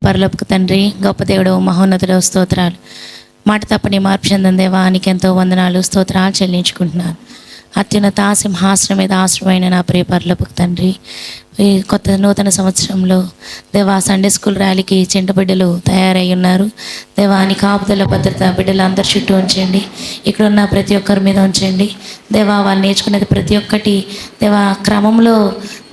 పరలోకపు తండ్రి, గొప్ప దేవుడు, మహోన్నతుడు, స్తోత్రాలు. మాట తప్పని మార్పు చెందిన దేవా, నీకెంతో వందనాలు, స్తోత్రాలు చెల్లించుకుంటున్నాను. అత్యున్నత సింహాసనం మీద ఆశ్రమైన నా ప్రియ పరలోకపు తండ్రి, ఈ కొత్త నూతన సంవత్సరంలో దేవా, సండే స్కూల్ ర్యాలీకి చెంట బిడ్డలు తయారై ఉన్నారు. దేవా, నీ కాపుదల భద్రత బిడ్డలు అందరి చుట్టూ ఉంచండి. ఇక్కడ ఉన్న ప్రతి ఒక్కరి మీద ఉంచండి. దేవా, వాళ్ళు నేర్చుకునేది ప్రతి ఒక్కటి దేవా క్రమంలో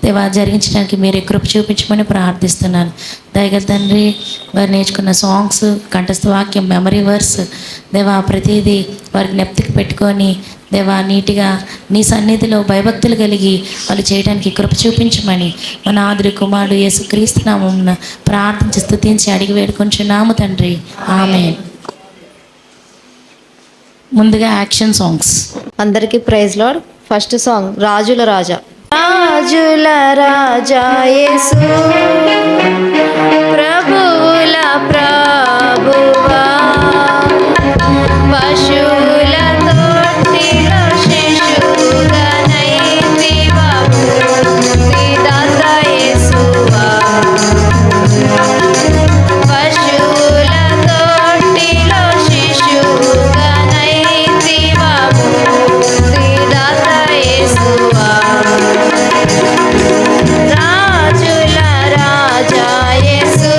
దేవా జరిగించడానికి మీరే కృప చూపించమని ప్రార్థిస్తున్నాను. దయగల తండ్రి, వారు నేర్చుకున్న సాంగ్స్, కంఠస్థ వాక్యం, మెమరీ వర్స్ దేవా ప్రతిదీ వారికి జ్ఞప్తికి పెట్టుకొని దేవా నీటిగా నీ సన్నిధిలో భయభక్తులు కలిగి వాళ్ళు చేయడానికి కృప చూపించమని మన ఆదురి కుమారుడు యేసుక్రీస్తు నామమున ప్రార్థించి స్తుతించి అడిగి వేడుకొంచున్నాము తండ్రి, ఆమేన్. ముందుగా యాక్షన్ సాంగ్స్. అందరికీ ప్రైజ్ లార్డ్. ఫస్ట్ సాంగ్ రాజుల రాజా. రాజుల రాజా యేసు, ప్రభువుల ప్రభువా, పశువుల తొట్టిలో శిశువుగా నైతివా, ముక్తిదాత యేసువా. పశువుల తొట్టిలో శిశువుగా నైతివా, ముక్తిదాత యేసువా. రాజుల రాజా యేసు,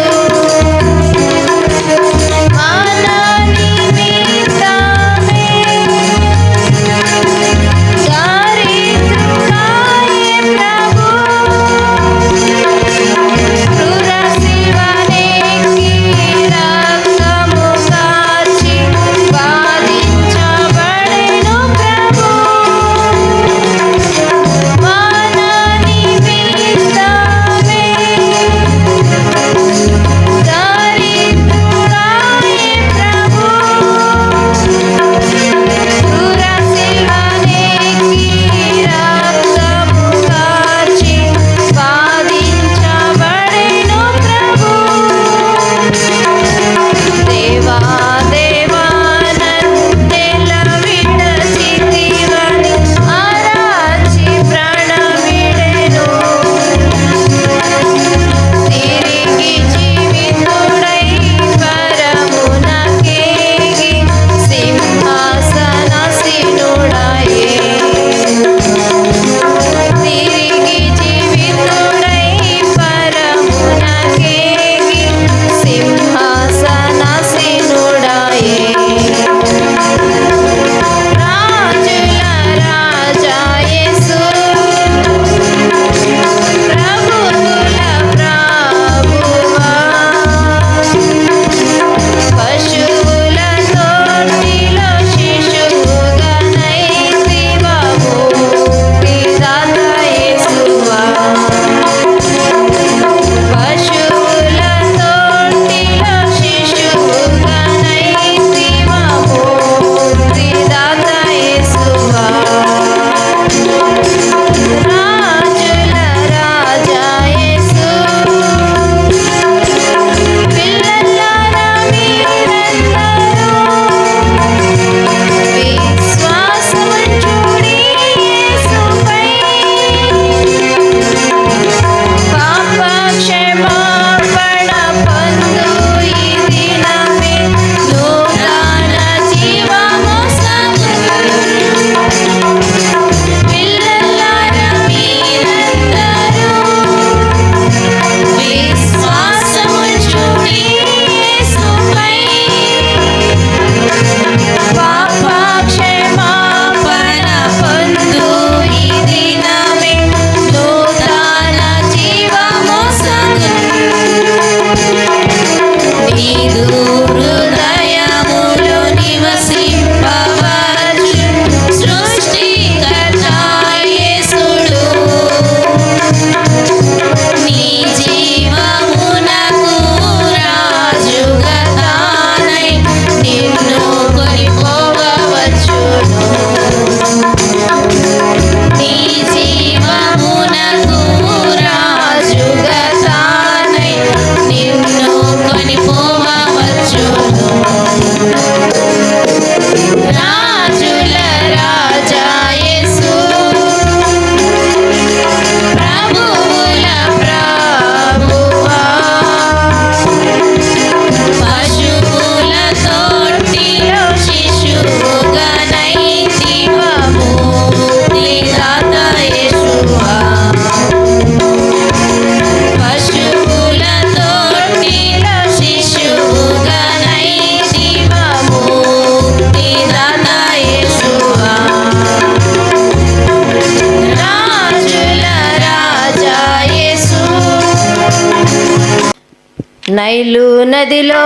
నైలు నదిలో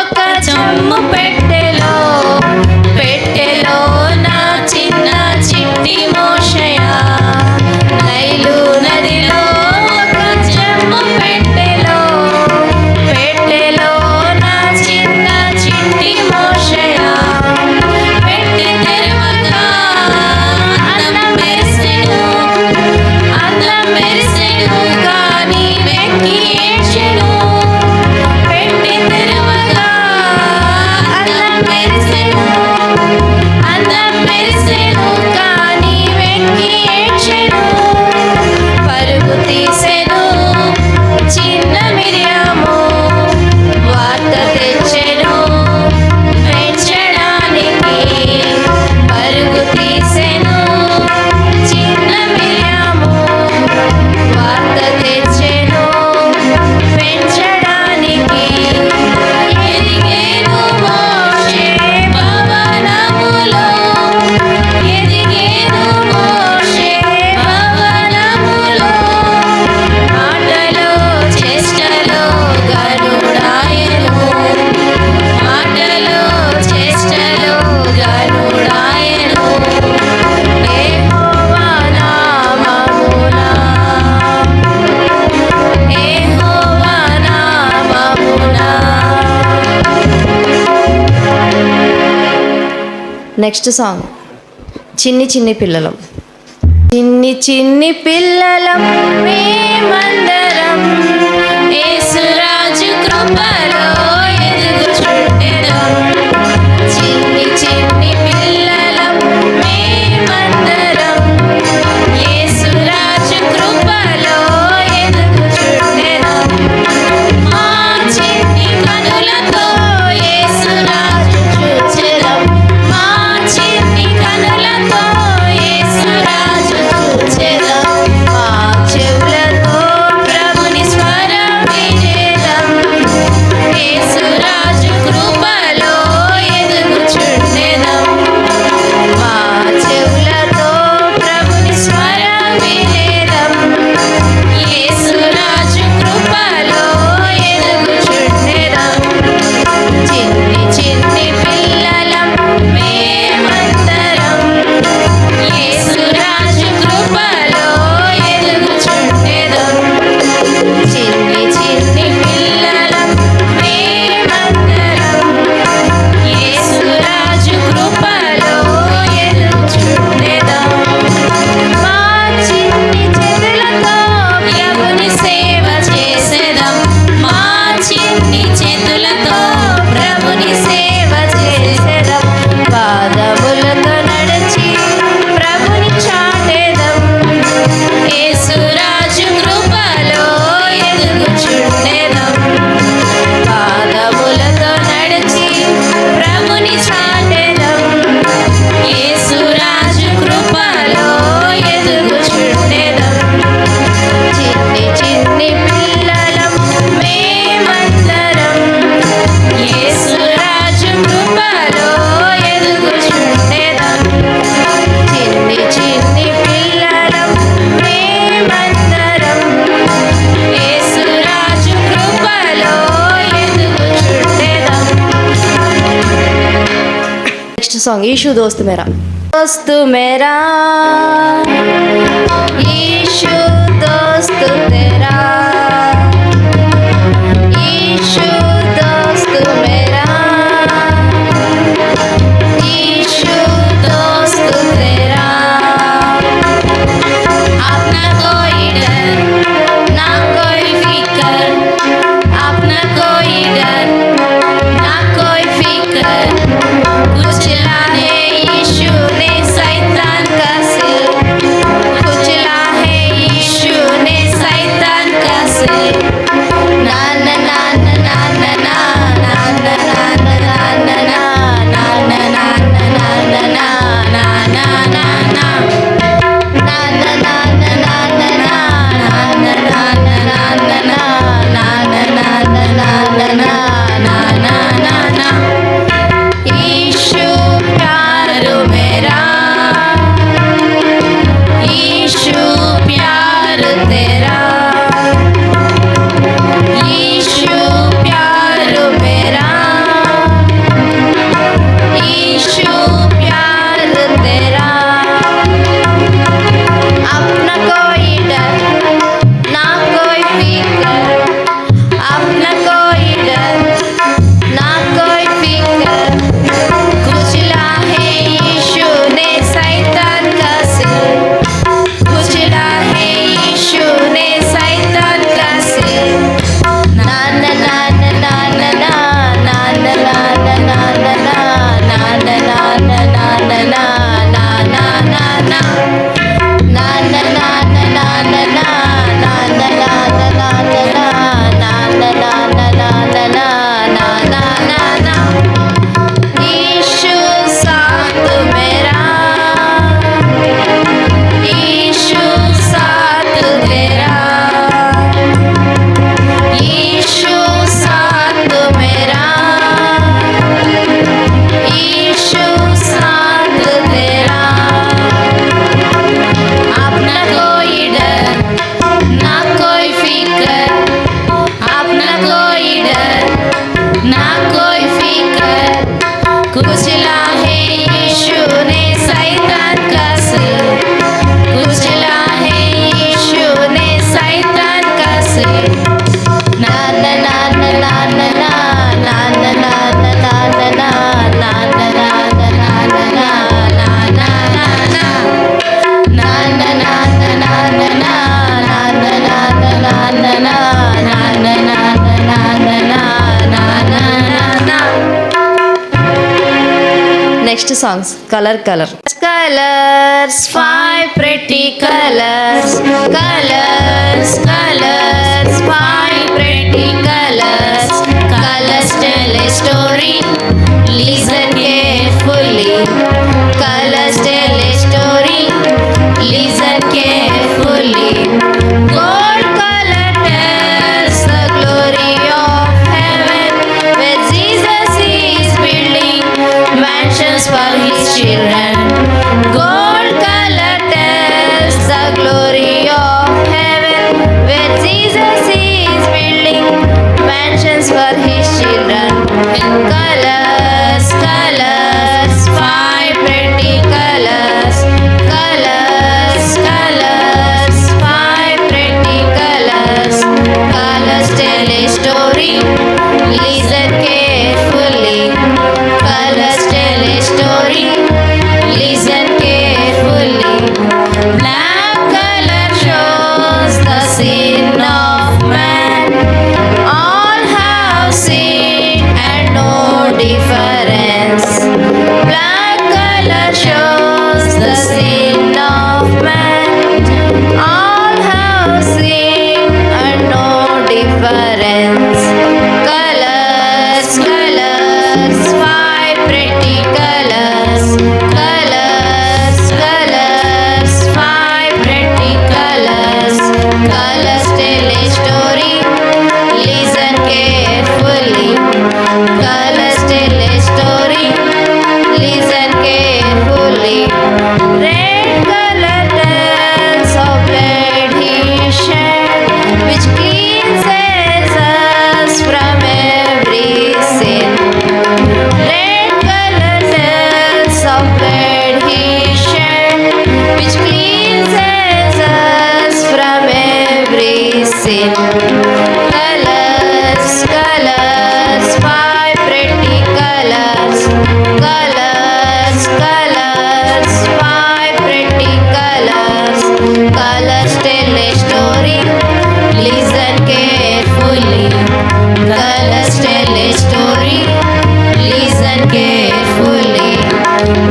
ఒక చెమ్ము పెట్టెలో నా చిన్న చిట్టి మోషయా. నైలు నదిలో ఒక చెమ్ము పెట్టెలో నా చిన్న చిట్టి మోషయా. పెట్టి తెరవగా అన్నం మెరిసెను కానీ వెక్కి ఏడ్చెను. పెట్టి తెరవగా అన్నం మెరిసెను కానీ వెక్కి ఏడ్చెను. పరుగు తీసెను చిన్న మిరియాము, వార్త తెచ్చెను పెంచడానికి. పరుగు తీసెను చిన్న మిరియాము, వార్త తెచ్చెను పెంచడానికి. ఎదిగేను మోషే భవనములో, ఎదిగేను మోషే భవనములో. మాటలో చేష్టలో గనుడాయను, మాటలో చేష్టలో గనుడాయను. యెహోవా నామమున, యెహోవా నామమున. నెక్స్ట్ సాంగ్ చిన్ని చిన్ని పిల్లలం. చిన్ని చిన్ని పిల్లలం మేమందరం యేసురాజు కృపలో ఎదుగుచుండెదం. చిన్ని చిన్ని పిల్లలం మేమందరం యేసురాజు కృపలో ఎదుగుచుండెదం. మా చిన్ని కనులతో యేసురాజు చూచెదం. మా చిన్ని కనులతో యేసురాజు చూచెదం. మా చెవులతో ప్రభుని స్వరం వినేదం. యేసురాజు కృపలో ఎదుగుచుండెదం. మా చెవులతో ప్రభుని స్వరం వినేదం. యేసురాజు కృపలో ఎదుగుచుండెదం. చిన్ని చిన్ని పిల్లలం మేమందరం యేసురాజు కృపలో ఎదుగుచుండెదం. చిన్ని చిన్ని పిల్లలం మేమందరం యేసురాజు కృపలో ఎదుగుచుండెదం. మా చిన్ని చేతులతో ప్రభుని సేవ చేసెదం. మా చిన్ని చేతులతో ప్రభుని సేవ చేసెదం. పాదములతో నడిచి ప్రభుని చాటెదం. యేసురాజు కృపలో ఎదుగుచుండెదం. పాదములతో నడిచి ప్రభుని చాటెదం. యేసురాజు కృపలో ఎదుగుచుండెదం. చిన్ని చిన్ని పిల్లలం మేమందరం యేసురాజు కృపలో ఎదుగుచుండెదం. చిన్ని చిన్ని పిల్లలం మేమందరం యేసురాజు కృపలో ఎదుగుచుండెదం. నెక్స్ట్ సాంగ్ ఈషు దోస్త్ మేరా. దోస్త్ మేరా ఈషు దోస్త్ తెరా, ఈషు దోస్త్ మేరా, ఈషు దోస్త్ తెరా. अपना कोई डर ना कोई फिकर, अपना कोई डर ना कोई फिकर. कुचला है यीशु ने शैतान का सिर, कुचला है यीशु ने शैतान songs colour colour colours 5 pretty colors colors colors 5 pretty colors colors tell a story listen carefully colors tell a story listen carefully gold color tells the glory of heaven where Jesus is building mansions for his children gold color tells the glory of heaven where Jesus is building mansions for his children colors colors 5 pretty colors colors colors 5 pretty colors colors tell a story listen carefully colors tell a story listen carefully black color shows the sin of man all have sinned and no difference black color shows the sin of man all have sinned and no difference colors colors 5 pretty colors colors colors 5 pretty colors colors tell a story listen carefully colors tell a story listen carefully red color tells of blood he shed which cleanses us from every sin red color tells of blood he shed which cleanses us from every sin colors colors 5 pretty colors colors colors 5 pretty colors colors tell a story listen carefully colors tell a story listen carefully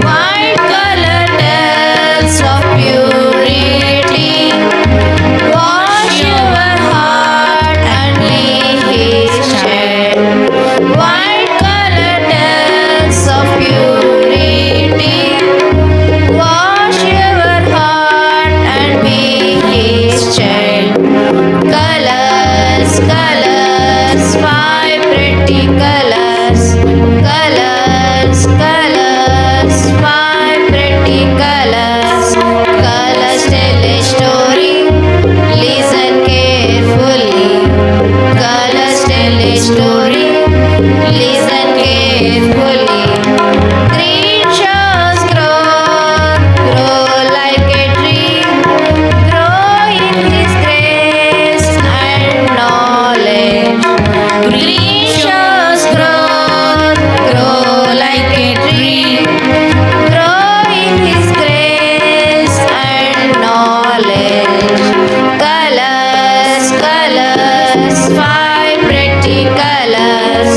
white color tells of purity wash your heart and be his child white color tells of purity wash your heart and be his child colors colors 5 pretty colors colors colors 5 pretty colors colors tell a story listen carefully colors tell a story listen carefully green shows grow like a tree grow in his grace and knowledge green shows grow like a tree grow in his grace and knowledge colors colors 5 pretty colors